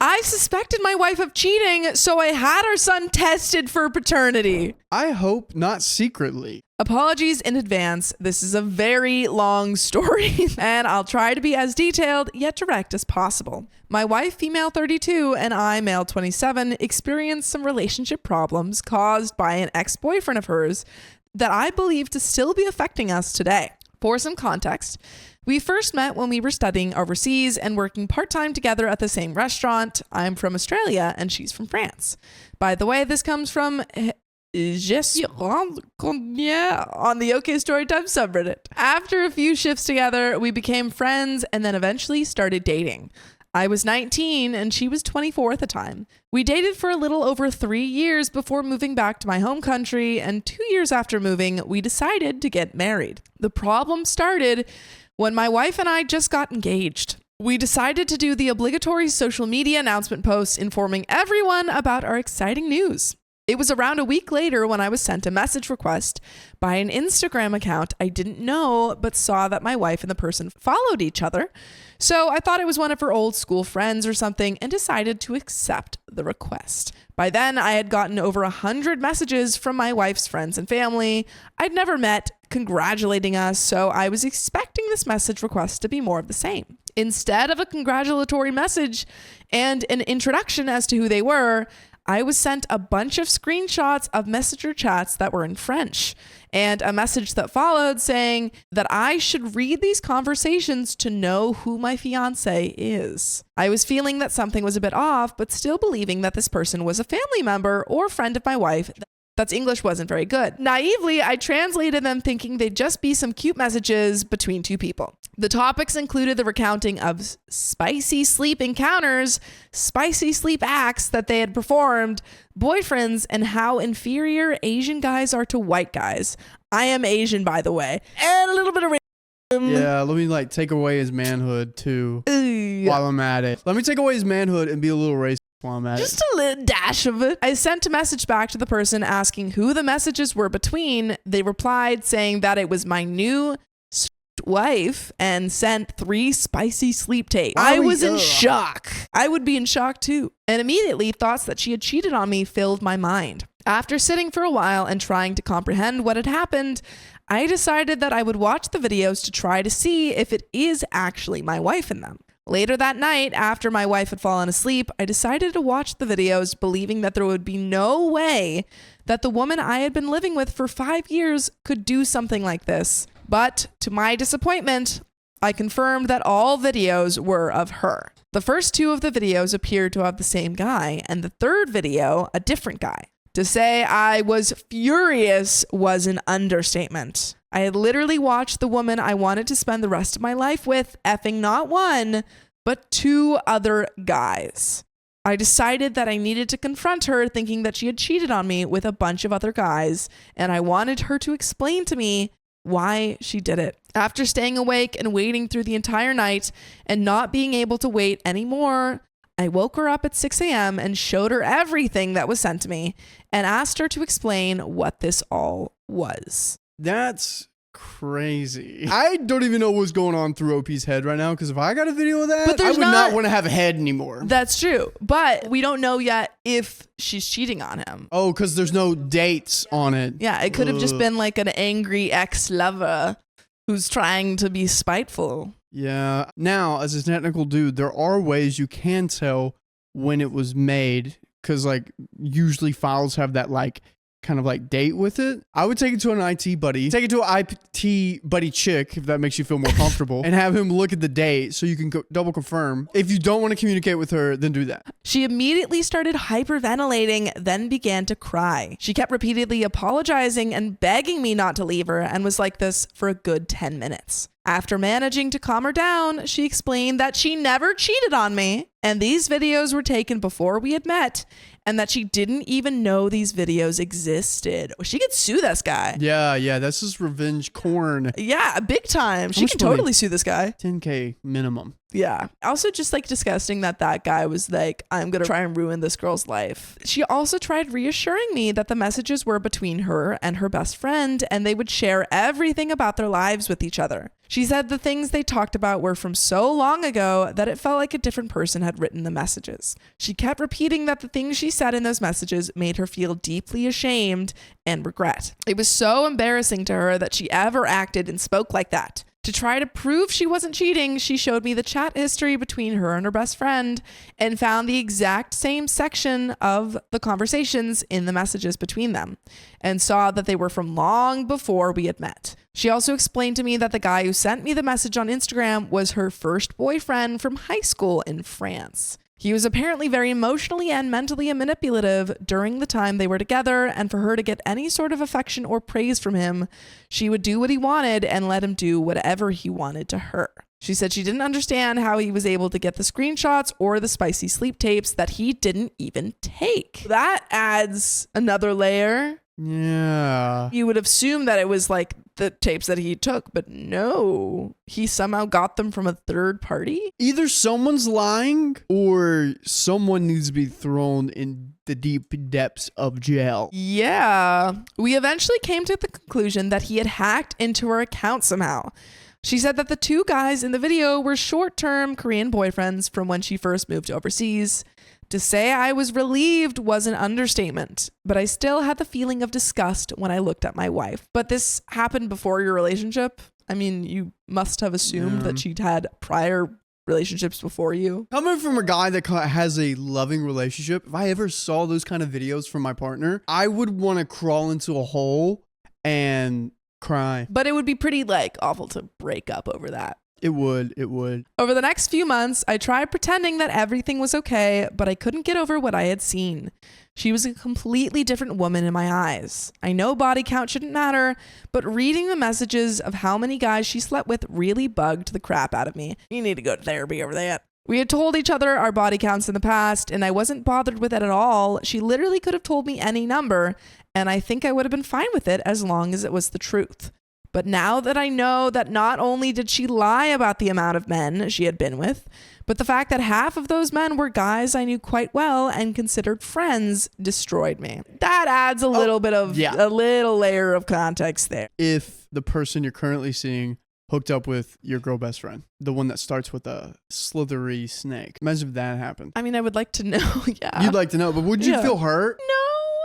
I suspected my wife of cheating, so I had our son tested for paternity. I hope not secretly. Apologies in advance. This is a very long story, and I'll try to be as detailed yet direct as possible. My wife, female 32, and I, male 27, experienced some relationship problems caused by an ex-boyfriend of hers that I believe to still be affecting us today. For some context, we first met when we were studying overseas and working part-time together at the same restaurant. I'm from Australia and she's from France. By the way, this comes from Je suis on the OK Storytime subreddit. After a few shifts together, we became friends and then eventually started dating. I was 19 and she was 24 at the time. We dated for a little over 3 years before moving back to my home country, and 2 years after moving, we decided to get married. The problem started when my wife and I just got engaged. We decided to do the obligatory social media announcement posts informing everyone about our exciting news. It was around a week later when I was sent a message request by an Instagram account I didn't know, but saw that my wife and the person followed each other. So I thought it was one of her old school friends or something and decided to accept the request. By then, I had gotten over 100 messages from my wife's friends and family I'd never met congratulating us, so I was expecting this message request to be more of the same. Instead of a congratulatory message and an introduction as to who they were, I was sent a bunch of screenshots of messenger chats that were in French and a message that followed saying that I should read these conversations to know who my fiance is. I was feeling that something was a bit off, but still believing that this person was a family member or friend of my wife. That's English wasn't very good. Naively, I translated them thinking they'd just be some cute messages between two people. The topics included the recounting of spicy sleep encounters, spicy sleep acts that they had performed, boyfriends, and how inferior Asian guys are to white guys. I am Asian, by the way. And a little bit of yeah, let me take away his manhood too while I'm at it. Let me take away his manhood and be a little racist while I'm at it. Just a little dash of it. I sent a message back to the person asking who the messages were between. They replied saying that it was my new wife and sent 3 spicy sleep tapes. I was in shock. I would be in shock too. And immediately thoughts that she had cheated on me filled my mind. After sitting for a while and trying to comprehend what had happened, I decided that I would watch the videos to try to see if it is actually my wife in them. Later that night, after my wife had fallen asleep, I decided to watch the videos, believing that there would be no way that the woman I had been living with for 5 years could do something like this. But to my disappointment, I confirmed that all videos were of her. The first 2 of the videos appeared to have the same guy, and the third video, a different guy. To say I was furious was an understatement. I had literally watched the woman I wanted to spend the rest of my life with effing not 1, but 2 other guys. I decided that I needed to confront her, thinking that she had cheated on me with a bunch of other guys, and I wanted her to explain to me why she did it. After staying awake and waiting through the entire night and not being able to wait anymore, I woke her up at 6 a.m. and showed her everything that was sent to me and asked her to explain what this all was. That's crazy. I don't even know what's going on through OP's head right now, because if I got a video of that, I would not want to have a head anymore. That's true. But we don't know yet if she's cheating on him. Oh, because there's no dates on it. Yeah, it could have just been like an angry ex-lover who's trying to be spiteful. Yeah. Now, as a technical dude, there are ways you can tell when it was made, because usually files have that kind of date with it. I would take it to an IT buddy, take it to an IT buddy chick, if that makes you feel more comfortable, and have him look at the date so you can double confirm. If you don't want to communicate with her, then do that. She immediately started hyperventilating, then began to cry. She kept repeatedly apologizing and begging me not to leave her, and was like this for a good 10 minutes. After managing to calm her down, she explained that she never cheated on me, and these videos were taken before we had met, and that she didn't even know these videos existed. She could sue this guy. Yeah, this is revenge corn. Yeah, big time. She can totally sue this guy. 10K minimum. Yeah. Also just like disgusting that guy was like, I'm going to try and ruin this girl's life. She also tried reassuring me that the messages were between her and her best friend and they would share everything about their lives with each other. She said the things they talked about were from so long ago that it felt like a different person had written the messages. She kept repeating that the things she said in those messages made her feel deeply ashamed and regret. It was so embarrassing to her that she ever acted and spoke like that. To try to prove she wasn't cheating, she showed me the chat history between her and her best friend and found the exact same section of the conversations in the messages between them and saw that they were from long before we had met. She also explained to me that the guy who sent me the message on Instagram was her first boyfriend from high school in France. He was apparently very emotionally and mentally manipulative during the time they were together, and for her to get any sort of affection or praise from him, she would do what he wanted and let him do whatever he wanted to her. She said she didn't understand how he was able to get the screenshots or the spicy sleep tapes that he didn't even take. That adds another layer. Yeah. You would assume that it was like the tapes that he took, but no, he somehow got them from a third party. Either someone's lying or someone needs to be thrown in the deep depths of jail. Yeah. We eventually came to the conclusion that he had hacked into her account somehow. She said that the two guys in the video were short-term Korean boyfriends from when she first moved overseas. To say I was relieved was an understatement, but I still had the feeling of disgust when I looked at my wife. But this happened before your relationship? I mean, you must have assumed that she'd had prior relationships before you. Coming from a guy that has a loving relationship, if I ever saw those kind of videos from my partner, I would want to crawl into a hole and cry. But it would be pretty awful to break up over that. It would. Over the next few months, I tried pretending that everything was okay, but I couldn't get over what I had seen. She was a completely different woman in my eyes. I know body count shouldn't matter, but reading the messages of how many guys she slept with really bugged the crap out of me. You need to go to therapy over that. We had told each other our body counts in the past, and I wasn't bothered with it at all. She literally could have told me any number, and I think I would have been fine with it as long as it was the truth. But now that I know that not only did she lie about the amount of men she had been with, but the fact that half of those men were guys I knew quite well and considered friends destroyed me. That adds a little bit of a little layer of context there. If the person you're currently seeing hooked up with your girl best friend, the one that starts with a slithery snake, imagine if that happened. I mean, I would like to know. Yeah. You'd like to know, but would you feel hurt? No.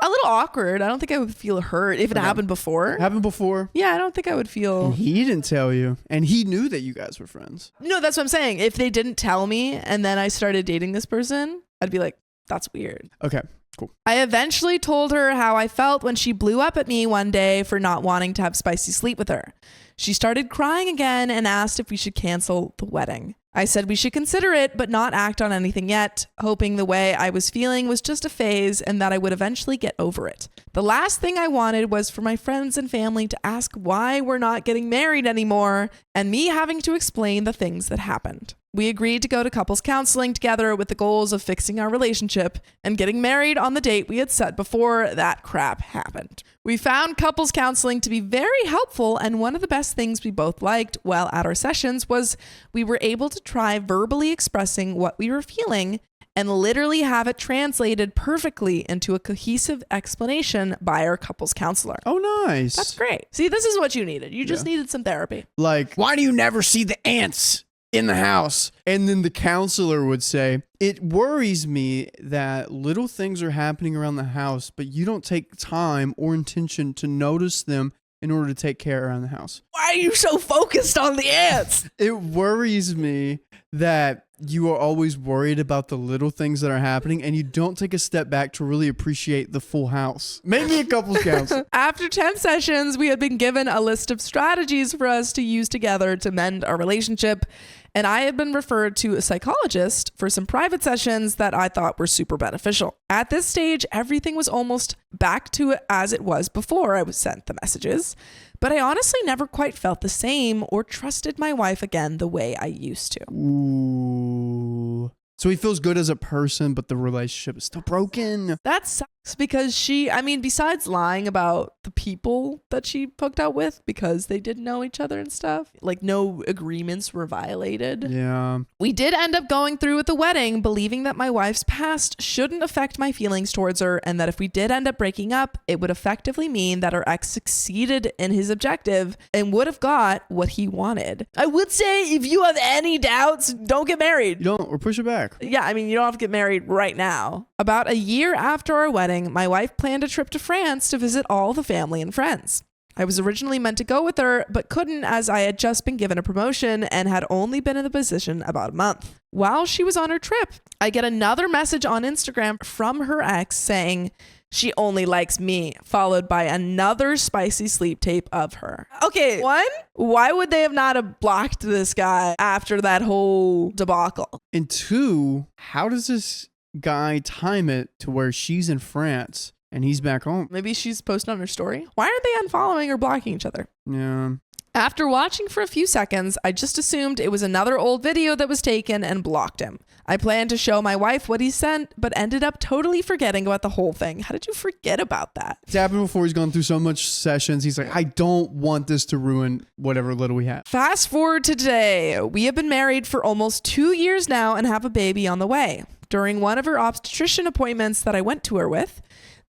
A little awkward. I don't think I would feel hurt if it happened before. Happened before? Yeah, I don't think I would feel... And he didn't tell you. And he knew that you guys were friends. No, that's what I'm saying. If they didn't tell me and then I started dating this person, I'd be like, that's weird. Okay, cool. I eventually told her how I felt when she blew up at me one day for not wanting to have spicy sleep with her. She started crying again and asked if we should cancel the wedding. I said we should consider it, but not act on anything yet, hoping the way I was feeling was just a phase and that I would eventually get over it. The last thing I wanted was for my friends and family to ask why we're not getting married anymore and me having to explain the things that happened. We agreed to go to couples counseling together with the goals of fixing our relationship and getting married on the date we had set before that crap happened. We found couples counseling to be very helpful, and one of the best things we both liked while at our sessions was we were able to try verbally expressing what we were feeling and literally have it translated perfectly into a cohesive explanation by our couples counselor. Oh, nice. That's great. See, this is what you needed. You just needed some therapy. Like, why do you never see the ants in the house? And then the counselor would say, it worries me that little things are happening around the house, but you don't take time or intention to notice them in order to take care around the house. Why are you so focused on the ants? It worries me that you are always worried about the little things that are happening and you don't take a step back to really appreciate the full house. Maybe a couples counselor. After 10 sessions, we had been given a list of strategies for us to use together to mend our relationship. And I had been referred to a psychologist for some private sessions that I thought were super beneficial. At this stage, everything was almost back to as it was before I was sent the messages. But I honestly never quite felt the same or trusted my wife again the way I used to. Ooh. So he feels good as a person, but the relationship is still broken. That sucks. because besides lying about the people that she hooked up with because they didn't know each other and stuff, like no agreements were violated. Yeah. We did end up going through with the wedding, believing that my wife's past shouldn't affect my feelings towards her, and that if we did end up breaking up, it would effectively mean that our ex succeeded in his objective and would have got what he wanted. I would say if you have any doubts, don't get married. You don't, or push it back. Yeah, you don't have to get married right now. About a year after our wedding, my wife planned a trip to France to visit all the family and friends. I was originally meant to go with her, but couldn't as I had just been given a promotion and had only been in the position about a month. While she was on her trip, I get another message on Instagram from her ex saying she only likes me, followed by another spicy sleep tape of her. Okay, one, why would they have not have blocked this guy after that whole debacle? And two, how does this guy time it to where she's in France and he's back home? Maybe she's posting on her story. Why aren't they unfollowing or blocking each other? Yeah. After watching for a few seconds, I just assumed it was another old video that was taken and blocked him. I planned to show my wife what he sent, but ended up totally forgetting about the whole thing. How did you forget about that? It's happened before. He's gone through so much sessions. He's like, I don't want this to ruin whatever little we have. Fast forward to today. We have been married for almost 2 years now and have a baby on the way. During one of her obstetrician appointments that I went to her with,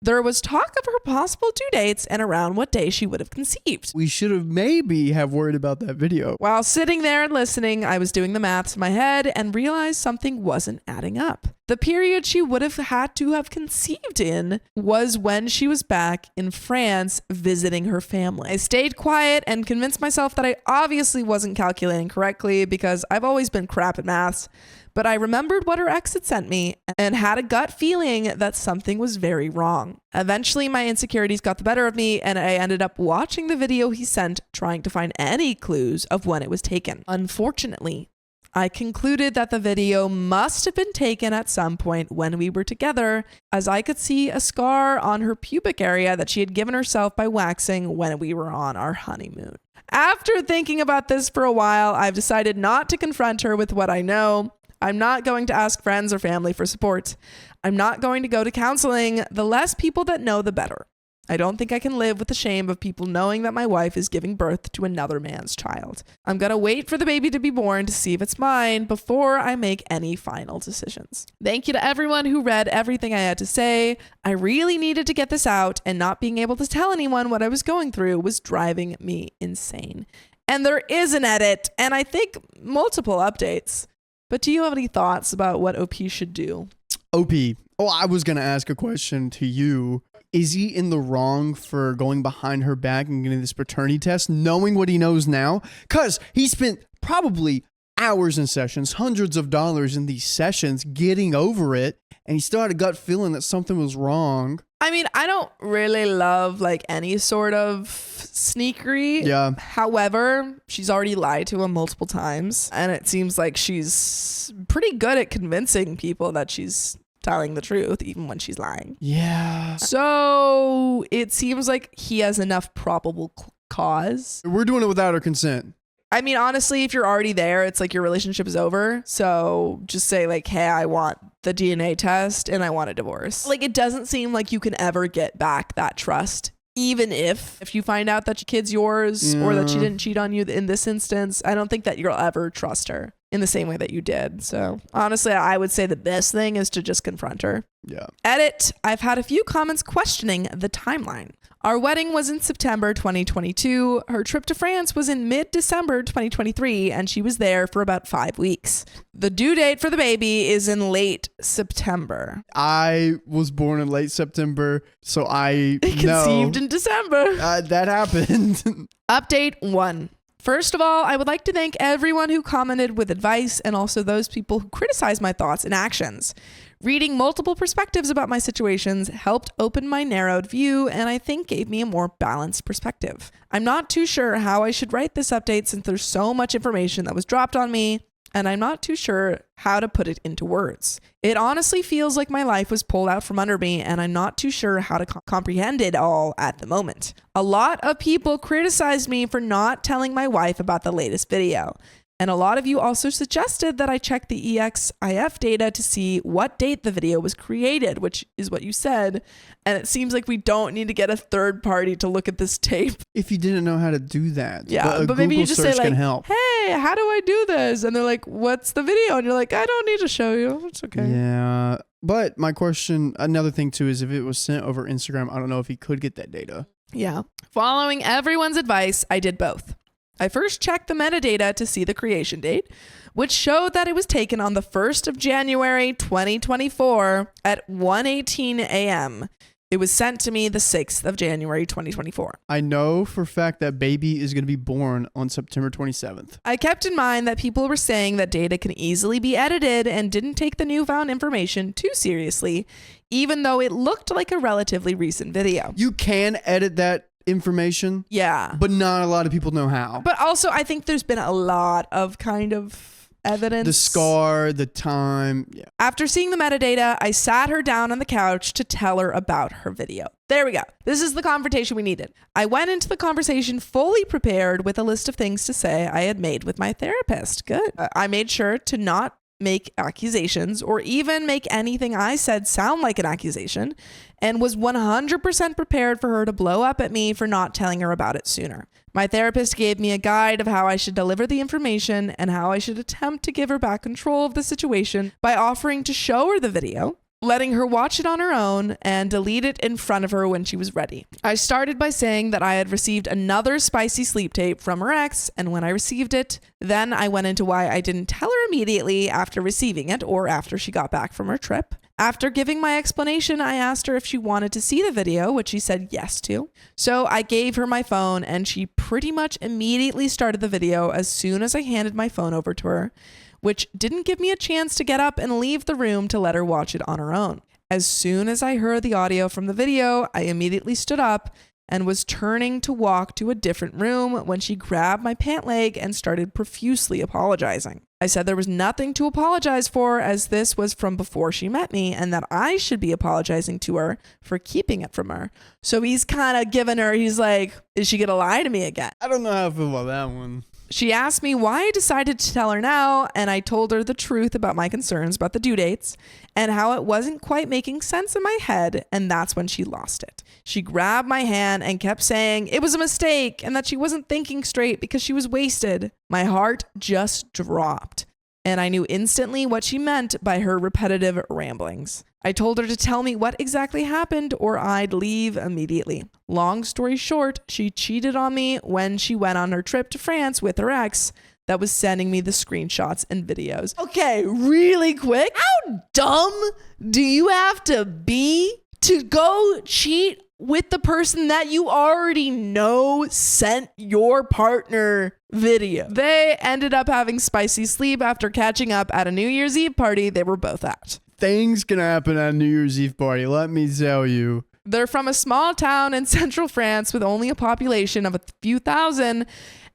there was talk of her possible due dates and around what day she would have conceived. We should have maybe have worried about that video. While sitting there and listening, I was doing the maths in my head and realized something wasn't adding up. The period she would have had to have conceived in was when she was back in France visiting her family. I stayed quiet and convinced myself that I obviously wasn't calculating correctly because I've always been crap at maths. But I remembered what her ex had sent me and had a gut feeling that something was very wrong. Eventually, my insecurities got the better of me, and I ended up watching the video he sent, trying to find any clues of when it was taken. Unfortunately, I concluded that the video must have been taken at some point when we were together, as I could see a scar on her pubic area that she had given herself by waxing when we were on our honeymoon. After thinking about this for a while, I've decided not to confront her with what I know. I'm not going to ask friends or family for support. I'm not going to go to counseling. The less people that know, the better. I don't think I can live with the shame of people knowing that my wife is giving birth to another man's child. I'm going to wait for the baby to be born to see if it's mine before I make any final decisions. Thank you to everyone who read everything I had to say. I really needed to get this out, and not being able to tell anyone what I was going through was driving me insane. And there is an edit, and I think multiple updates. But do you have any thoughts about what OP should do? OP. Oh, I was going to ask a question to you. Is he in the wrong for going behind her back and getting this paternity test, knowing what he knows now? Because he spent probably hours in sessions, hundreds of dollars in these sessions, getting over it, and he still had a gut feeling that something was wrong. I don't really love any sort of sneakery. Yeah. However, she's already lied to him multiple times, and it seems like she's pretty good at convincing people that she's telling the truth, even when she's lying. Yeah. So it seems like he has enough probable cause. We're doing it without her consent. Honestly, if you're already there, it's like your relationship is over. So just say hey, I want the DNA test and I want a divorce. It doesn't seem like you can ever get back that trust. Even if you find out that your kid's yours or that she didn't cheat on you in this instance, I don't think that you'll ever trust her in the same way that you did. So honestly, I would say the best thing is to just confront her. Yeah. Edit. I've had a few comments questioning the timeline. Our wedding was in September 2022. Her trip to France was in mid-December 2023, and she was there for about 5 weeks. The due date for the baby is in late September. I was born in late September, so I conceived in December. That happened. Update 1. First of all, I would like to thank everyone who commented with advice and also those people who criticized my thoughts and actions. Reading multiple perspectives about my situations helped open my narrowed view and I think gave me a more balanced perspective. I'm not too sure how I should write this update since there's so much information that was dropped on me, and I'm not too sure how to put it into words. It honestly feels like my life was pulled out from under me, and I'm not too sure how to comprehend it all at the moment. A lot of people criticized me for not telling my wife about the latest video. And a lot of you also suggested that I check the EXIF data to see what date the video was created, which is what you said. And it seems like we don't need to get a third party to look at this tape. If you didn't know how to do that. Yeah, but maybe you just say like, hey, how do I do this? And they're like, what's the video? And you're like, I don't need to show you. It's okay. Yeah. But my question, another thing too, is if it was sent over Instagram, I don't know if he could get that data. Yeah. Following everyone's advice, I did both. I first checked the metadata to see the creation date, which showed that it was taken on the 1st of January, 2024 at 1:18 a.m. It was sent to me the 6th of January, 2024. I know for a fact that baby is going to be born on September 27th. I kept in mind that people were saying that data can easily be edited and didn't take the newfound information too seriously, even though it looked like a relatively recent video. You can edit that information. Yeah. But not a lot of people know how. But also, I think there's been a lot of kind of evidence. The scar, the time. Yeah. After seeing the metadata, I sat her down on the couch to tell her about her video. There we go. This is the confrontation we needed. I went into the conversation fully prepared with a list of things to say I had made with my therapist. Good. I made sure to not make accusations or even make anything I said sound like an accusation, and was 100% prepared for her to blow up at me for not telling her about it sooner. My therapist gave me a guide of how I should deliver the information and how I should attempt to give her back control of the situation by offering to show her the video, letting her watch it on her own, and delete it in front of her when she was ready. I started by saying that I had received another spicy sleep tape from her ex, and when I received it, then I went into why I didn't tell her immediately after receiving it or after she got back from her trip. After giving my explanation, I asked her if she wanted to see the video, which she said yes to. So I gave her my phone, and she pretty much immediately started the video as soon as I handed my phone over to her, which didn't give me a chance to get up and leave the room to let her watch it on her own. As soon as I heard the audio from the video, I immediately stood up and was turning to walk to a different room when she grabbed my pant leg and started profusely apologizing. I said there was nothing to apologize for, as this was from before she met me, and that I should be apologizing to her for keeping it from her. So he's kind of giving her, he's like, is she going to lie to me again? I don't know how I feel about that one. She asked me why I decided to tell her now, and I told her the truth about my concerns about the due dates and how it wasn't quite making sense in my head, and that's when she lost it. She grabbed my hand and kept saying it was a mistake and that she wasn't thinking straight because she was wasted. My heart just dropped, and I knew instantly what she meant by her repetitive ramblings. I told her to tell me what exactly happened or I'd leave immediately. Long story short, she cheated on me when she went on her trip to France with her ex that was sending me the screenshots and videos. Okay, really quick. How dumb do you have to be to go cheat with the person that you already know sent your partner video? They ended up having spicy sleep after catching up at a New Year's Eve party they were both at. Things can happen at a New Year's Eve party, let me tell you. They're from a small town in central France with only a population of a few thousand,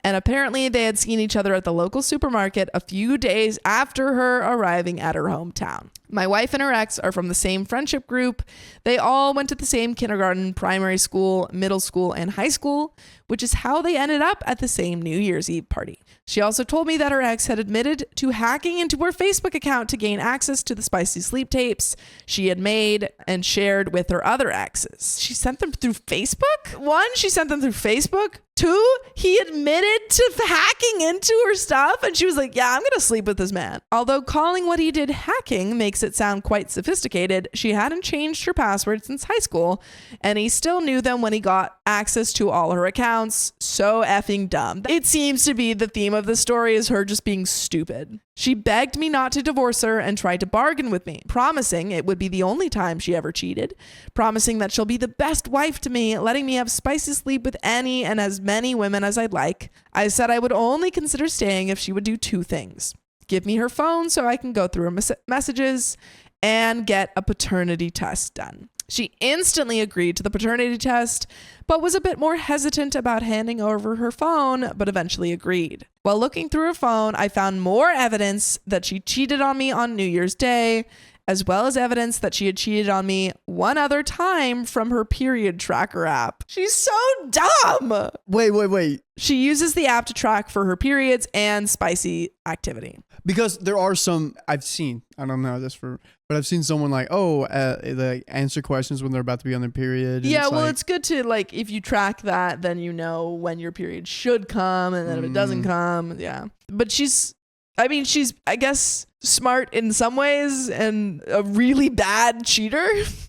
and apparently they had seen each other at the local supermarket a few days after her arriving at her hometown. My wife and her ex are from the same friendship group. They all went to the same kindergarten, primary school, middle school, and high school, which is how they ended up at the same New Year's Eve party. She also told me that her ex had admitted to hacking into her Facebook account to gain access to the spicy sleep tapes she had made and shared with her other exes. She sent them through Facebook? One, she sent them through Facebook. Two, he admitted to hacking into her stuff, and she was like, yeah, I'm going to sleep with this man. Although calling what he did hacking makes it sound quite sophisticated, she hadn't changed her password since high school, and he still knew them when he got access to all her accounts. So effing dumb. It seems to be the theme of the story is her just being stupid. She begged me not to divorce her and tried to bargain with me, promising it would be the only time she ever cheated, promising that she'll be the best wife to me, letting me have spicy sleep with any and as many women as I'd like. I said I would only consider staying if she would do two things: give me her phone so I can go through her messages and get a paternity test done. She instantly agreed to the paternity test, but was a bit more hesitant about handing over her phone, but eventually agreed. While looking through her phone, I found more evidence that she cheated on me on New Year's Day as well as evidence that she had cheated on me one other time from her period tracker app. She's so dumb. Wait. She uses the app to track for her periods and spicy activity. Because there are some I've seen, I don't know this but I've seen someone like, they answer questions when they're about to be on their period. Yeah, it's good to, like, if you track that, then you know when your period should come, and then if it doesn't come, yeah. But she's, I guess, smart in some ways and a really bad cheater.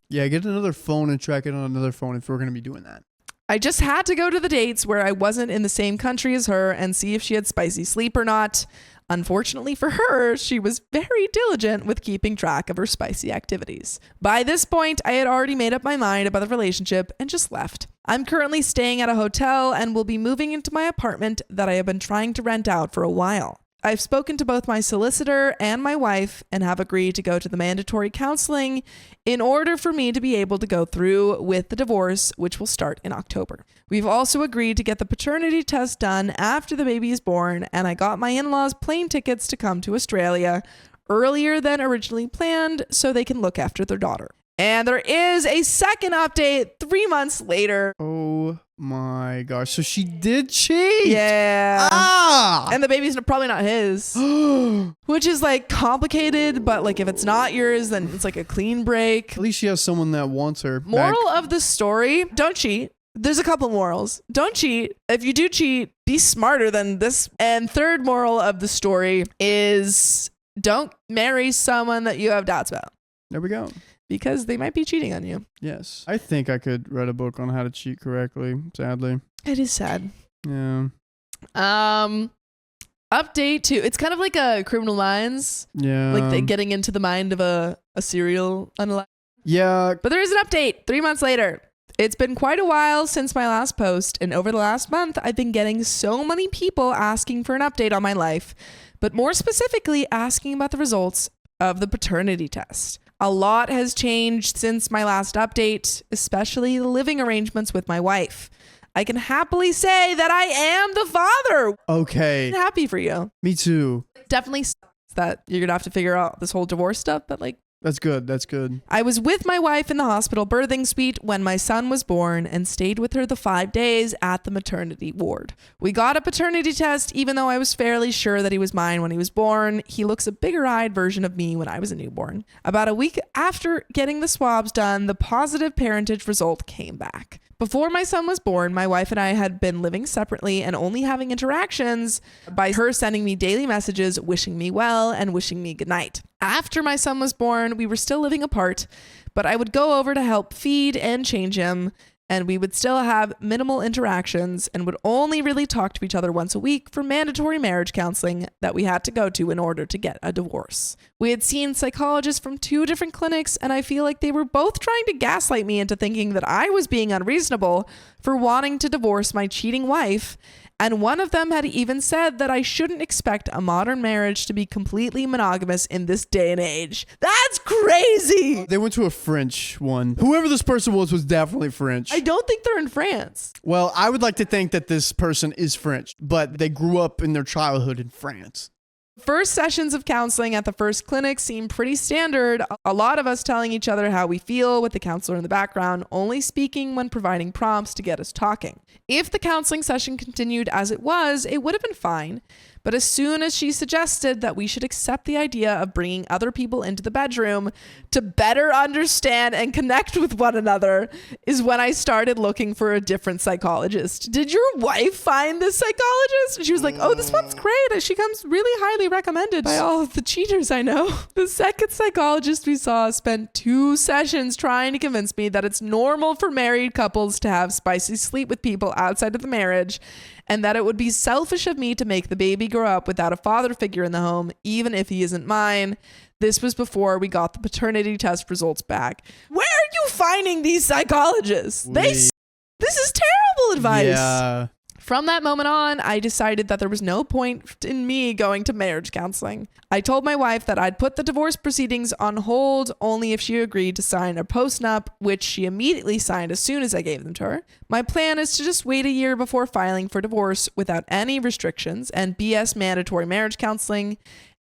Yeah, get another phone and track it on another phone if we're going to be doing that. I just had to go to the dates where I wasn't in the same country as her and see if she had spicy sleep or not. Unfortunately for her, she was very diligent with keeping track of her spicy activities. By this point, I had already made up my mind about the relationship and just left. I'm currently staying at a hotel and will be moving into my apartment that I have been trying to rent out for a while. I've spoken to both my solicitor and my wife and have agreed to go to the mandatory counseling in order for me to be able to go through with the divorce, which will start in October. We've also agreed to get the paternity test done after the baby is born, and I got my in-laws plane tickets to come to Australia earlier than originally planned so they can look after their daughter. And there is a second update 3 months later. Oh my gosh. So she did cheat. Yeah. Ah. And the baby's probably not his. Which is like complicated, but like if it's not yours, then it's like a clean break. At least she has someone that wants her. Moral of the story, don't cheat. There's a couple morals. Don't cheat. If you do cheat, be smarter than this. And third moral of the story is don't marry someone that you have doubts about. There we go. Because they might be cheating on you. Yes. I think I could write a book on how to cheat correctly, sadly. It is sad. Yeah. Update 2. It's kind of like a Criminal Minds. Yeah. Like getting into the mind of a serial unalive. Yeah. But there is an update 3 months later. It's been quite a while since my last post, and over the last month, I've been getting so many people asking for an update on my life, but more specifically asking about the results of the paternity test. A lot has changed since my last update, especially the living arrangements with my wife. I can happily say that I am the father. Okay. I'm happy for you. Me too. Definitely sucks that you're going to have to figure out this whole divorce stuff, but like, that's good. That's good. I was with my wife in the hospital birthing suite when my son was born and stayed with her the 5 days at the maternity ward. We got a paternity test, even though I was fairly sure that he was mine when he was born. He looks a bigger-eyed version of me when I was a newborn. About a week after getting the swabs done, the positive parentage result came back. Before my son was born, my wife and I had been living separately and only having interactions by her sending me daily messages, wishing me well and wishing me goodnight. After my son was born, we were still living apart, but I would go over to help feed and change him, and we would still have minimal interactions and would only really talk to each other once a week for mandatory marriage counseling that we had to go to in order to get a divorce. We had seen psychologists from 2 different clinics, and I feel like they were both trying to gaslight me into thinking that I was being unreasonable for wanting to divorce my cheating wife. And one of them had even said that I shouldn't expect a modern marriage to be completely monogamous in this day and age. That's crazy. They went to a French one. Whoever this person was definitely French. I don't think they're in France. Well, I would like to think that this person is French, but they grew up in their childhood in France. First sessions of counseling at the first clinic seemed pretty standard. A lot of us telling each other how we feel with the counselor in the background, only speaking when providing prompts to get us talking. If the counseling session continued as it was, it would have been fine. But as soon as she suggested that we should accept the idea of bringing other people into the bedroom to better understand and connect with one another is when I started looking for a different psychologist. Did your wife find this psychologist? And she was like, oh, this one's great. She comes really highly recommended by all of the cheaters I know. The second psychologist we saw spent 2 sessions trying to convince me that it's normal for married couples to have spicy sleep with people outside of the marriage, and that it would be selfish of me to make the baby grow up without a father figure in the home, even if he isn't mine. This was before we got the paternity test results back. Where are you finding these psychologists? This is terrible advice. Yeah. From that moment on, I decided that there was no point in me going to marriage counseling. I told my wife that I'd put the divorce proceedings on hold only if she agreed to sign a postnup, which she immediately signed as soon as I gave them to her. My plan is to just wait a year before filing for divorce without any restrictions and BS mandatory marriage counseling,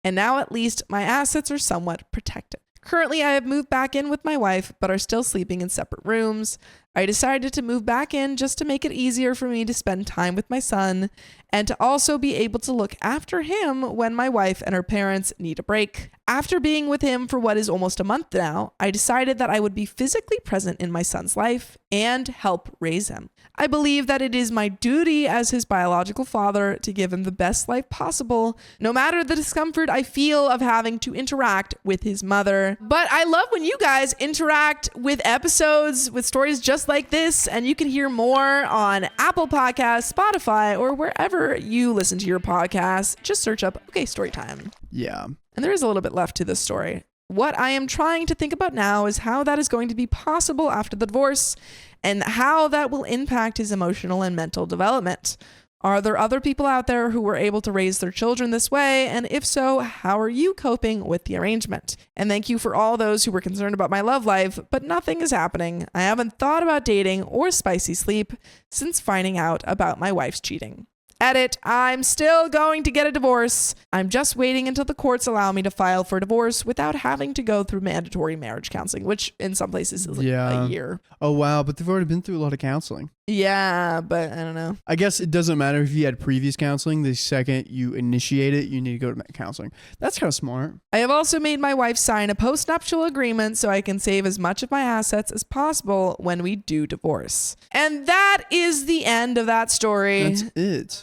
and now at least my assets are somewhat protected. Currently, I have moved back in with my wife, but are still sleeping in separate rooms. I decided to move back in just to make it easier for me to spend time with my son and to also be able to look after him when my wife and her parents need a break. After being with him for what is almost a month now, I decided that I would be physically present in my son's life and help raise him. I believe that it is my duty as his biological father to give him the best life possible, no matter the discomfort I feel of having to interact with his mother. But I love when you guys interact with episodes with stories just like this, and you can hear more on Apple Podcasts, Spotify, or wherever you listen to your podcasts. Just search up OK Storytime. Yeah. And there is a little bit left to this story. What I am trying to think about now is how that is going to be possible after the divorce and how that will impact his emotional and mental development. Are there other people out there who were able to raise their children this way? And if so, how are you coping with the arrangement? And thank you for all those who were concerned about my love life, but nothing is happening. I haven't thought about dating or spicy sleep since finding out about my wife's cheating. Edit, I'm still going to get a divorce. I'm just waiting until the courts allow me to file for divorce without having to go through mandatory marriage counseling, which in some places is like a year. Oh, wow. But they've already been through a lot of counseling. Yeah, but I don't know. I guess it doesn't matter if you had previous counseling. The second you initiate it, you need to go to counseling. That's kind of smart. I have also made my wife sign a post-nuptial agreement so I can save as much of my assets as possible when we do divorce. And that is the end of that story. That's it.